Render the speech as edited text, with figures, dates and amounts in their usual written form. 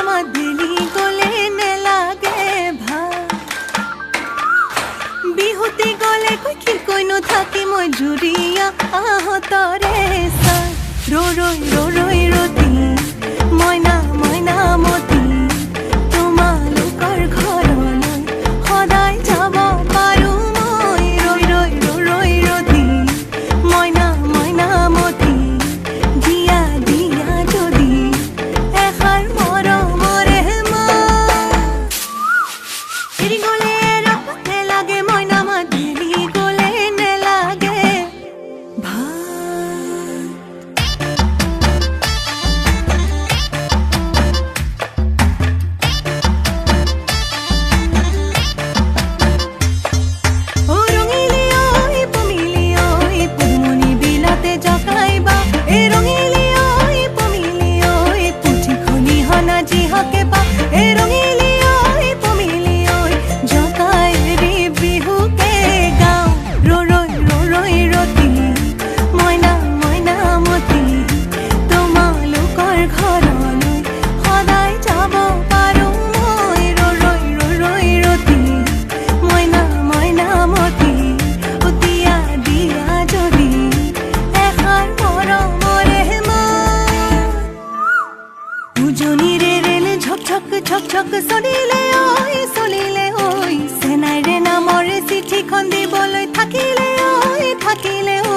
মাদিলি গলে নেলাগে ভাল বিহুতি গলে কি কইনো থাকি মই জুৰিয়া আহতৰে চাই ৰৈ ৰতি মইনা মইনা মতি তোমালোকৰ ঘৰলৈ সদায় যাব পাৰো মই ৰৈ ৰতি মইনা মইনা মতি দিয়া দিয়া যদি এষাৰ মৰমৰে মা এৰি গলে ৰখতে লাগে মইনা মাদিলি গলে নেলাগে উজনিৰে ৰেল ঝক ঝক চলিলে ঐ চেনাইৰে নামৰে চিঠিখন দিবলৈ থাকিলে ঐ